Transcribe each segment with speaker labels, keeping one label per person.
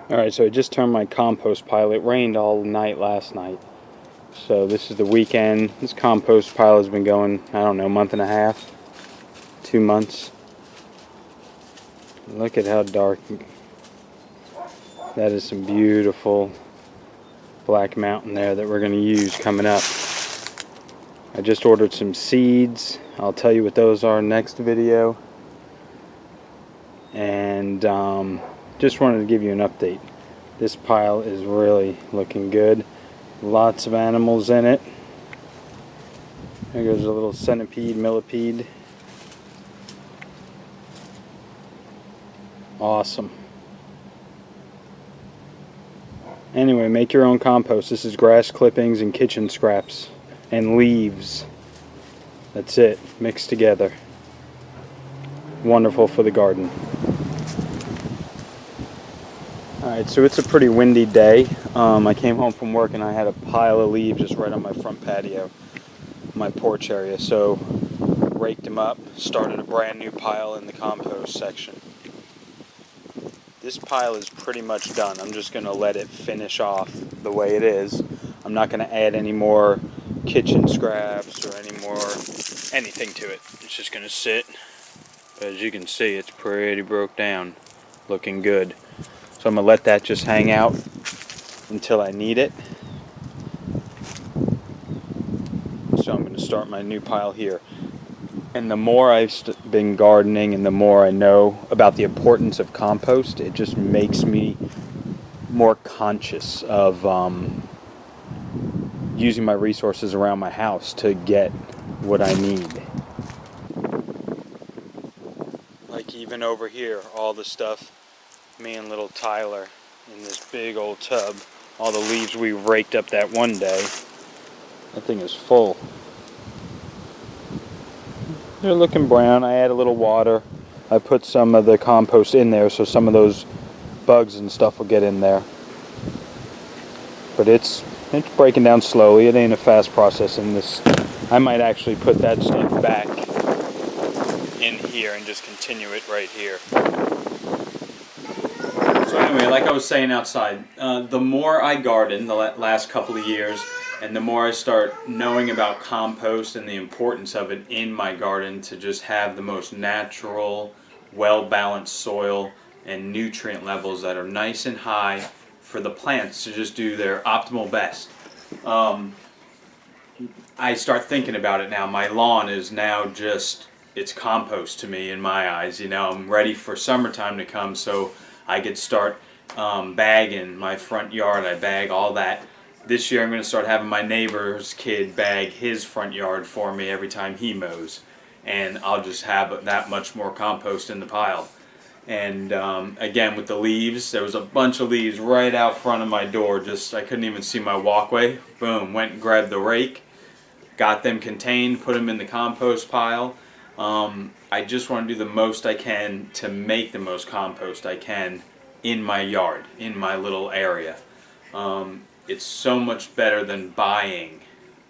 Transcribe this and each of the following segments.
Speaker 1: Alright, so I just turned my compost pile. It rained all night last night. So this is the weekend. This compost pile has been going, I don't know, a month and a half, 2 months. Look at how dark. That is some beautiful black mountain there that we're going to use coming up. I just ordered some seeds. I'll tell you what those are next video. And just wanted to give you an update. This pile is really looking good. Lots of animals in it. There goes a little centipede, millipede. Awesome. Anyway, make your own compost. This is grass clippings and kitchen scraps and leaves. That's it, mixed together. Wonderful for the garden. Alright, so it's a pretty windy day. I came home from work and I had a pile of leaves just right on my front patio, my porch area. So raked them up, started a brand new pile in the compost section. This pile is pretty much done. I'm just going to let it finish off the way it is. I'm not going to add any more kitchen scraps or any more anything to it. It's just going to sit. But as you can see, it's pretty broke down, looking good. So I'm going to let that just hang out until I need it. So I'm going to start my new pile here. And the more I've been gardening and the more I know about the importance of compost, it just makes me more conscious of using my resources around my house to get what I need. Like even over here, all the stuff me and little Tyler in this big old tub, all the leaves we raked up that one day, that thing is full. They're looking brown. I add a little water. I put some of the compost in there so some of those bugs and stuff will get in there. But it's breaking down slowly. It ain't a fast process in this. I might actually put that stuff back in here and just continue it right here. So anyway, like I was saying outside, the more I garden the last couple of years, and the more I start knowing about compost and the importance of it in my garden to just have the most natural, well-balanced soil and nutrient levels that are nice and high for the plants to just do their optimal best. I start thinking about it now. My lawn is now just, it's compost to me in my eyes. You know, I'm ready for summertime to come, so I could start bagging my front yard. I bag all that. This year I'm going to start having my neighbor's kid bag his front yard for me every time he mows. And I'll just have that much more compost in the pile. And again, with the leaves, there was a bunch of leaves right out front of my door. Just, I couldn't even see my walkway. Boom, went and grabbed the rake, got them contained, put them in the compost pile. I just want to do the most I can to make the most compost I can in my yard, in my little area. It's so much better than buying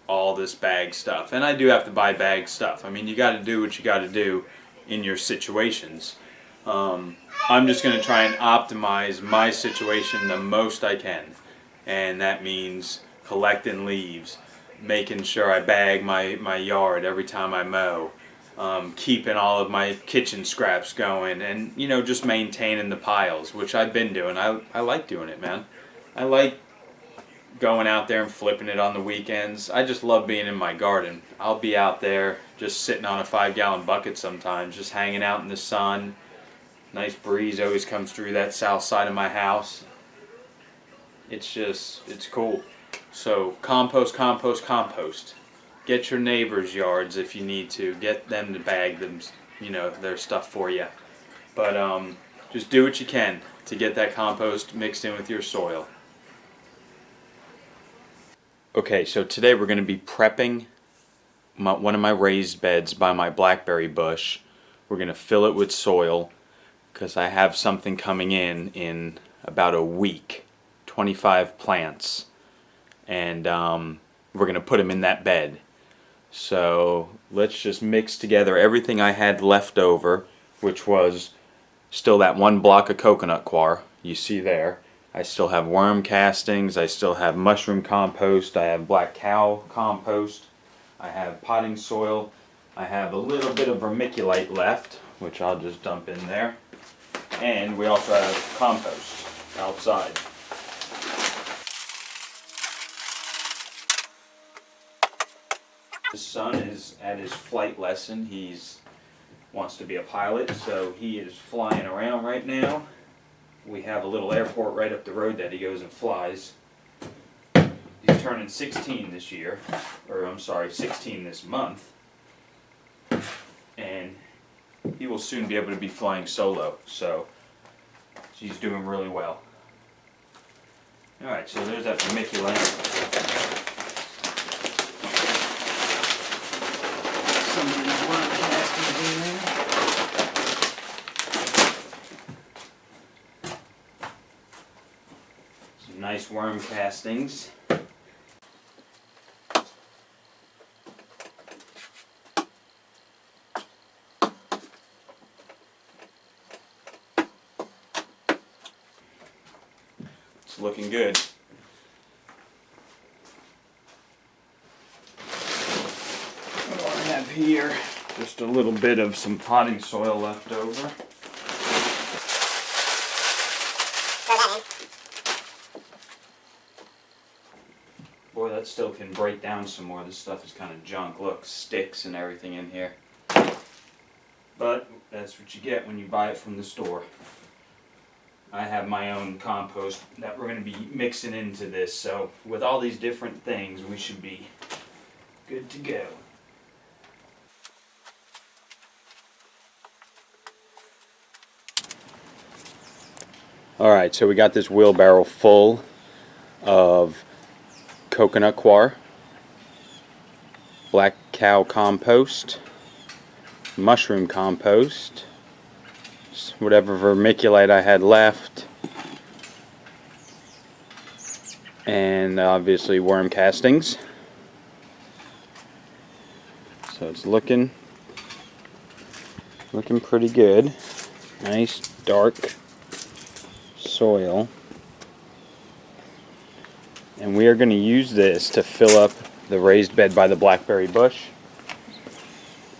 Speaker 1: all this bag stuff. And I do have to buy bag stuff. I mean, you got to do what you got to do in your situations. I'm just going to try and optimize my situation the most I can. And that means collecting leaves, making sure I bag my yard every time I mow, keeping all of my kitchen scraps going, and, you know, just maintaining the piles, which I've been doing. I like doing it, man. I like going out there and flipping it on the weekends. I just love being in my garden. I'll be out there just sitting on a 5-gallon bucket sometimes, just hanging out in the sun. Nice breeze always comes through that south side of my house. It's cool. So compost, compost, compost. Get your neighbors' yards if you need to. Get them to bag them, you know, their stuff for you. But just do what you can to get that compost mixed in with your soil. Okay, so today we're going to be prepping one of my raised beds by my blackberry bush. We're going to fill it with soil because I have something coming in about a week, 25 plants, and we're going to put them in that bed. So let's just mix together everything I had left over, which was still that one block of coconut coir you see there, I still have worm castings, I still have mushroom compost, I have black cow compost, I have potting soil, I have a little bit of vermiculite left, which I'll just dump in there, and we also have compost outside. His son is at his flight lesson. He wants to be a pilot, so he is flying around right now. We have a little airport right up the road that he goes and flies. He's turning 16 this year, or I'm sorry, 16 this month. And he will soon be able to be flying solo, so he's doing really well. Alright, so there's that vermiculite. Some of these worm castings in there. Some nice worm castings. It's looking good. Here, just a little bit of some potting soil left over. Boy, that still can break down some more. This stuff is kind of junk. Look, sticks and everything in here. But that's what you get when you buy it from the store. I have my own compost that we're going to be mixing into this, so with all these different things, we should be good to go. Alright, so we got this wheelbarrow full of coconut coir, black cow compost, mushroom compost, whatever vermiculite I had left, and obviously worm castings. So it's looking pretty good. Nice dark soil, and we are going to use this to fill up the raised bed by the blackberry bush,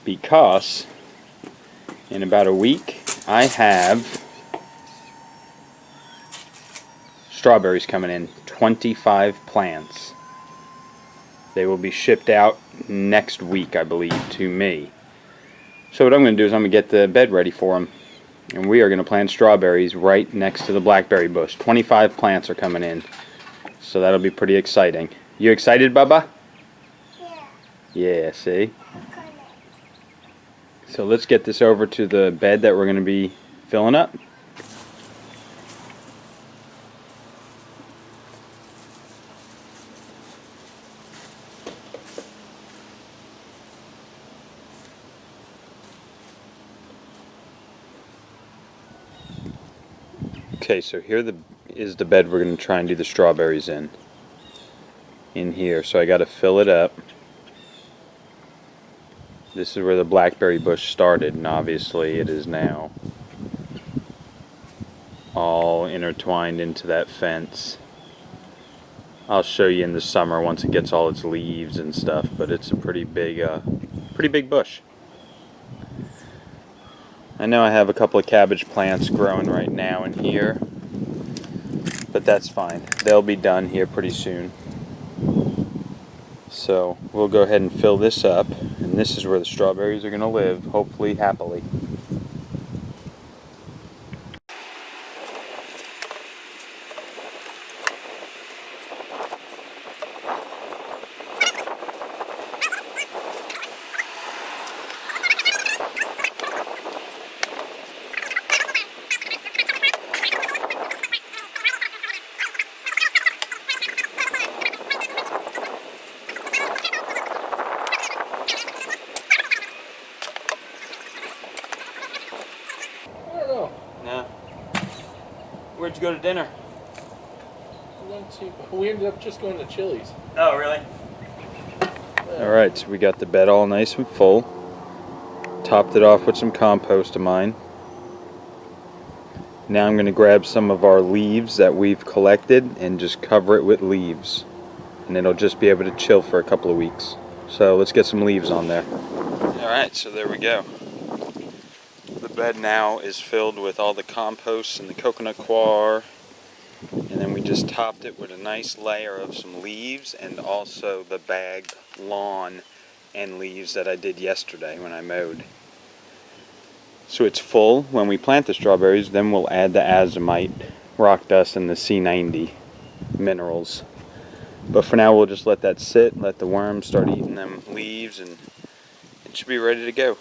Speaker 1: because in about a week I have strawberries coming in, 25 plants. They will be shipped out next week, I believe, to me. So what I'm going to do is I'm going to get the bed ready for them. And we are going to plant strawberries right next to the blackberry bush. 25 plants are coming in. So that'll be pretty exciting. You excited, Bubba?
Speaker 2: Yeah.
Speaker 1: Yeah, see? So let's get this over to the bed that we're going to be filling up. Okay, so here is the bed we're going to try and do the strawberries in here. So I got to fill it up. This is where the blackberry bush started, and obviously it is now all intertwined into that fence. I'll show you in the summer once it gets all its leaves and stuff, but it's a pretty big bush. I know I have a couple of cabbage plants growing right now in here, but that's fine. They'll be done here pretty soon. So we'll go ahead and fill this up, and this is where the strawberries are going to live, hopefully happily. Where'd you go to dinner?
Speaker 3: We ended up just going to Chili's.
Speaker 1: Oh, really? Alright, so we got the bed all nice and full. Topped it off with some compost of mine. Now I'm going to grab some of our leaves that we've collected and just cover it with leaves. And it'll just be able to chill for a couple of weeks. So let's get some leaves on there. Alright, so there we go. The bed now is filled with all the compost and the coconut coir. And then we just topped it with a nice layer of some leaves and also the bagged lawn and leaves that I did yesterday when I mowed. So it's full. When we plant the strawberries, then we'll add the azomite, rock dust, and the C90 minerals. But for now, we'll just let that sit, let the worms start eating them leaves, and it should be ready to go.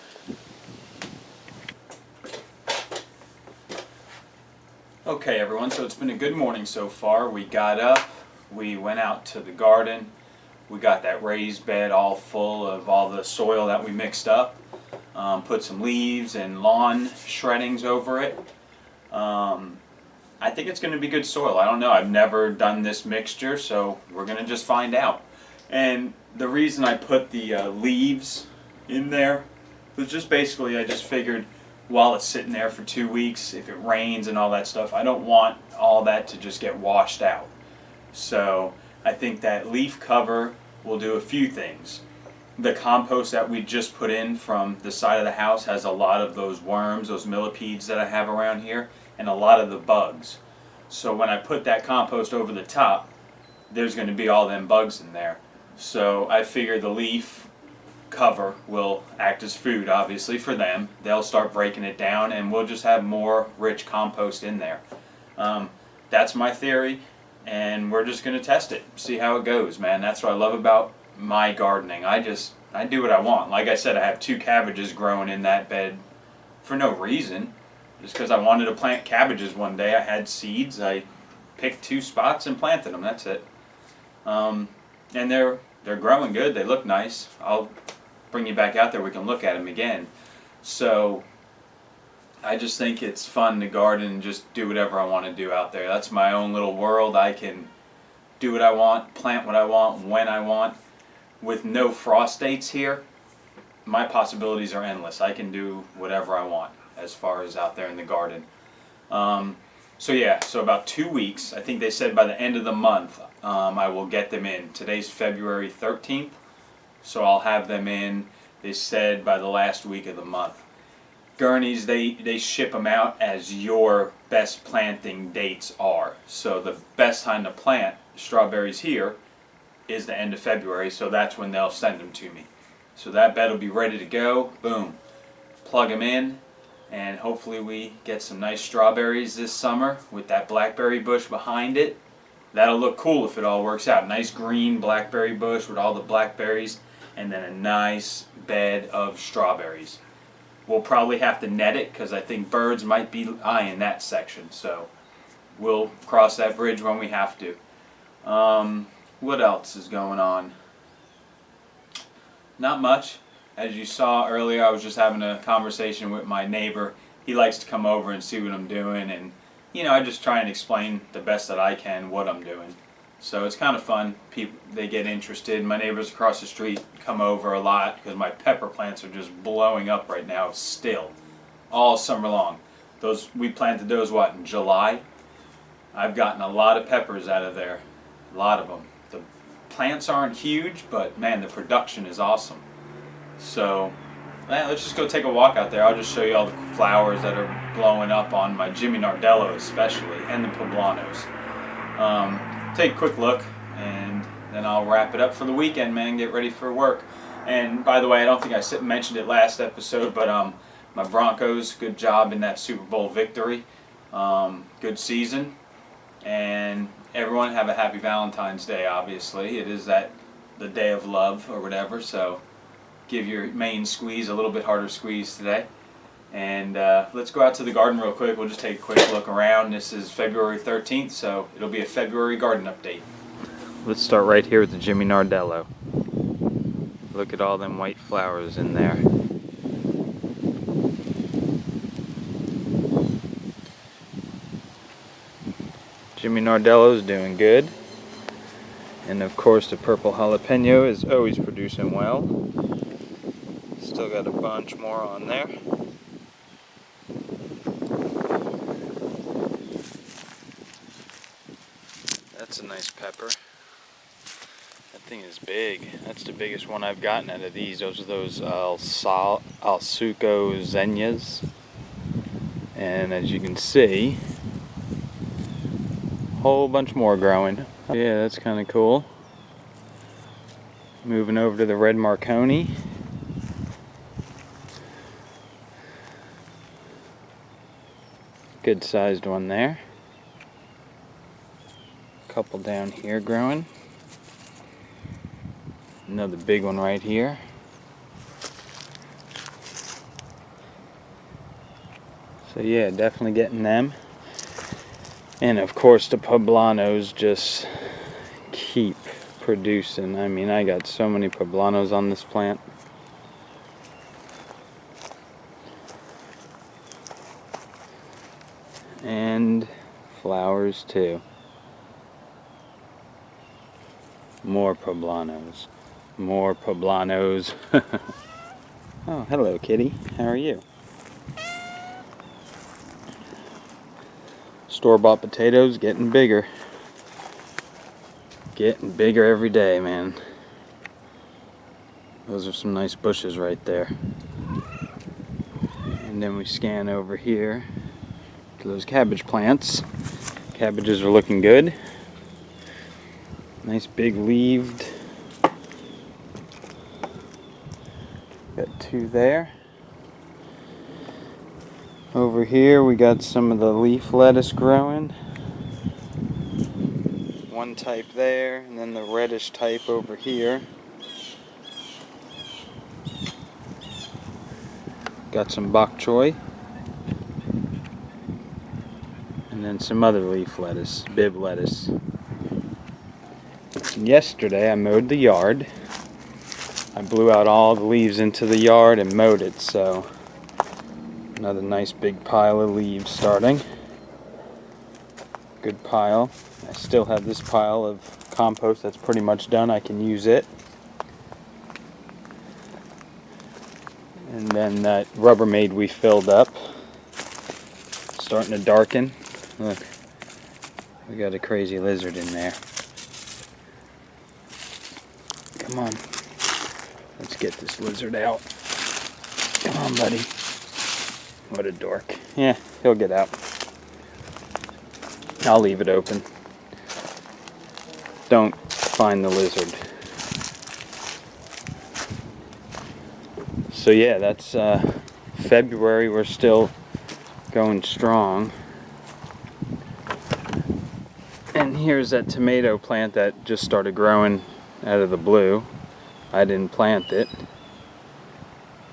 Speaker 1: Okay, everyone, so it's been a good morning so far. We got up, we went out to the garden, we got that raised bed all full of all the soil that we mixed up, put some leaves and lawn shreddings over it. I think it's going to be good soil. I don't know. I've never done this mixture, so we're going to just find out. And the reason I put the leaves in there was just basically I just figured while it's sitting there for 2 weeks, if it rains and all that stuff, I don't want all that to just get washed out. So I think that leaf cover will do a few things. The compost that we just put in from the side of the house has a lot of those worms, those millipedes that I have around here, and a lot of the bugs. So when I put that compost over the top, there's going to be all them bugs in there. So I figure the leaf cover will act as food, obviously, for them. They'll start breaking it down, and we'll just have more rich compost in there. That's my theory, and we're just going to test it, see how it goes, man. That's what I love about my gardening. I do what I want. Like I said, I have 2 cabbages growing in that bed for no reason. Just because I wanted to plant cabbages one day. I had seeds. I picked 2 spots and planted them. That's it. And they're growing good. They look nice. I'll bring you back out there. We can look at them again. So I just think it's fun to garden and just do whatever I want to do out there. That's my own little world. I can do what I want, plant what I want, when I want. With no frost dates here, my possibilities are endless. I can do whatever I want as far as out there in the garden. So yeah, so about 2 weeks, I think they said by the end of the month, I will get them in. Today's February 13th, so I'll have them in, they said, by the last week of the month. Gurneys, they ship them out as your best planting dates are. So the best time to plant strawberries here is the end of February, so that's when they'll send them to me. So that bed will be ready to go, boom, plug them in, and hopefully we get some nice strawberries this summer with that blackberry bush behind it. That'll look cool if it all works out. Nice green blackberry bush with all the blackberries, and then a nice bed of strawberries. We'll probably have to net it because I think birds might be eyeing that section, so we'll cross that bridge when we have to. What else is going on? Not much. As you saw earlier, I was just having a conversation with my neighbor. He likes to come over and see what I'm doing, and you know, I just try and explain the best that I can what I'm doing. So it's kind of fun. People, they get interested. My neighbors across the street come over a lot because my pepper plants are just blowing up right now still, all summer long. We planted those, what, in July? I've gotten a lot of peppers out of there, a lot of them. The plants aren't huge, but man, the production is awesome. So let's just go take a walk out there. I'll just show you all the flowers that are blowing up on my Jimmy Nardello especially, and the poblanos. Take a quick look, and then I'll wrap it up for the weekend, man. Get ready for work. And by the way, I don't think I mentioned it last episode, but my Broncos, good job in that Super Bowl victory. Good season. And everyone have a happy Valentine's Day, obviously. It is the day of love or whatever, so give your main squeeze a little bit harder squeeze today. And let's go out to the garden real quick. We'll just take a quick look around. This is February 13th, so it'll be a February garden update. Let's start right here with the Jimmy Nardello. Look at all them white flowers in there. Jimmy Nardello's doing good. And of course the purple jalapeno is always producing well. Still got a bunch more on there. That's a nice pepper. That thing is big. That's the biggest one I've gotten out of these. Those are those Alsuco Zennias. And as you can see, a whole bunch more growing. Yeah, that's kind of cool. Moving over to the red Marconi. Good sized one there. Couple down here growing. Another big one right here. So yeah, definitely getting them. And of course the poblanos just keep producing. I mean, I got so many poblanos on this plant. And flowers too. More poblanos. More poblanos. Oh, hello kitty. How are you? Store-bought potatoes getting bigger. Getting bigger every day, man. Those are some nice bushes right there. And then we scan over here to those cabbage plants. Cabbages are looking good. Nice big leaved. Got two there. Over here we got some of the leaf lettuce growing. One type there, and then the reddish type over here. Got some bok choy. And then some other leaf lettuce, bib lettuce. And yesterday I mowed the yard. I blew out all the leaves into the yard and mowed it, so another nice big pile of leaves starting. Good pile. I still have this pile of compost that's pretty much done. I can use it. And then that Rubbermaid we filled up. Starting to darken. Look, we got a crazy lizard in there. Come on. Let's get this lizard out. Come on, buddy. What a dork. Yeah, he'll get out. I'll leave it open. Don't find the lizard. So yeah, that's February. We're still going strong. And here's that tomato plant that just started growing out of the blue. I didn't plant it.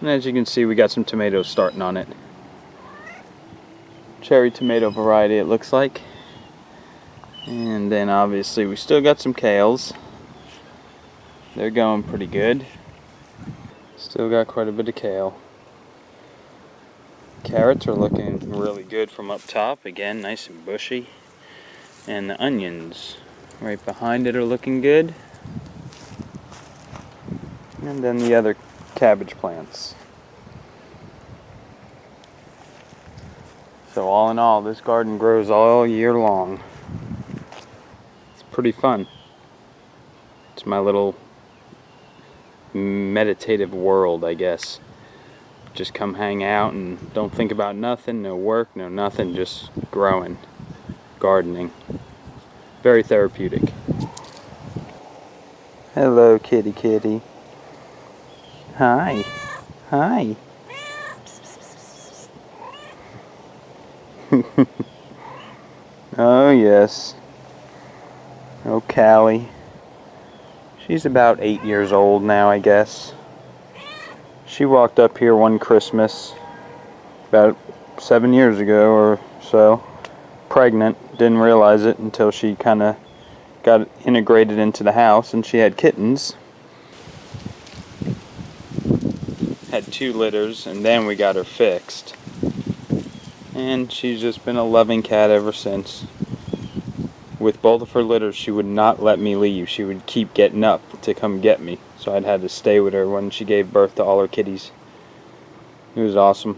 Speaker 1: And as you can see, we got some tomatoes starting on it. Cherry tomato variety, it looks like. And then obviously we still got some kales. They're going pretty good. Still got quite a bit of kale. Carrots are looking really good from up top. Again, nice and bushy. And the onions right behind it are looking good. And then the other cabbage plants. So all in all, this garden grows all year long. It's pretty fun. It's my little meditative world, I guess. Just come hang out and don't think about nothing, no work, no nothing, just growing, gardening. Very therapeutic. Hello, kitty kitty. Hi. Hi. Oh yes. Oh Cali. She's about 8 years old now, I guess. She walked up here one Christmas about 7 years ago or so, pregnant. Didn't realize it until she kind of got integrated into the house, and she had kittens. Had 2 litters, and then we got her fixed. And she's just been a loving cat ever since. With both of her litters, she would not let me leave. She would keep getting up to come get me. So I'd had to stay with her when she gave birth to all her kitties. It was awesome.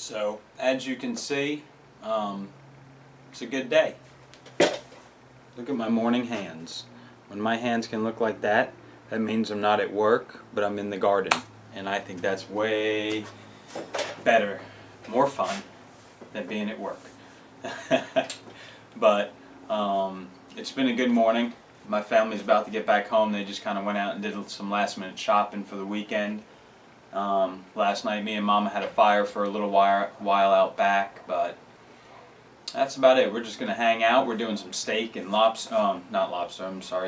Speaker 1: So as you can see, it's a good day. Look at my morning hands. When my hands can look like that, that means I'm not at work, but I'm in the garden. And I think that's way better, more fun than being at work. But it's been a good morning. My family's about to get back home. They just kind of went out and did some last minute shopping for the weekend. Last night me and Mama had a fire for a little while out back, but that's about it. We're just going to hang out. We're doing some steak and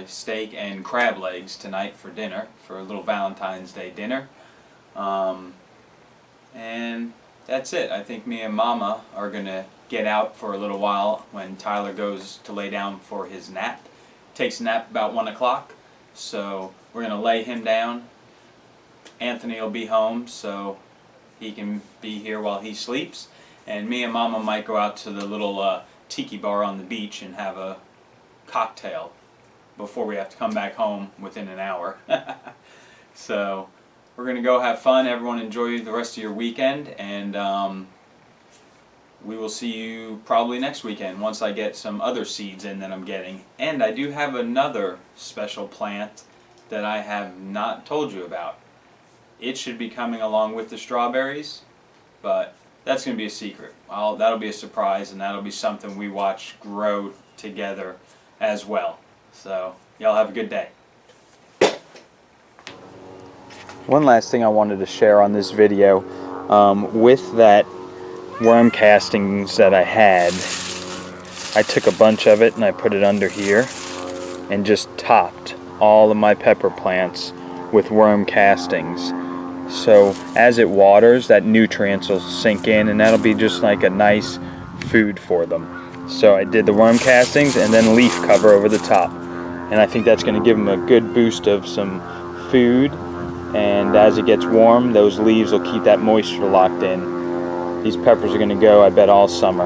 Speaker 1: steak and crab legs tonight for dinner, for a little Valentine's Day dinner. And that's it. I think me and Mama are going to get out for a little while when Tyler goes to lay down for his nap. Takes a nap about 1 o'clock, so we're going to lay him down. Anthony will be home, so he can be here while he sleeps. And me and Mama might go out to the little tiki bar on the beach and have a cocktail before we have to come back home within an hour. So we're going to go have fun. Everyone enjoy the rest of your weekend, and we will see you probably next weekend once I get some other seeds in that I'm getting. And I do have another special plant that I have not told you about. It should be coming along with the strawberries, but that's going to be a secret. Well, that'll be a surprise, and that'll be something we watch grow together as well. So, y'all have a good day. One last thing I wanted to share on this video, with that worm castings that I had, I took a bunch of it and I put it under here and just topped all of my pepper plants with worm castings. So as it waters, that nutrients will sink in, and that'll be just like a nice food for them. So I did the worm castings and then leaf cover over the top, and I think that's going to give them a good boost of some food. And as it gets warm, those leaves will keep that moisture locked in. These peppers are going to go, I bet, all summer.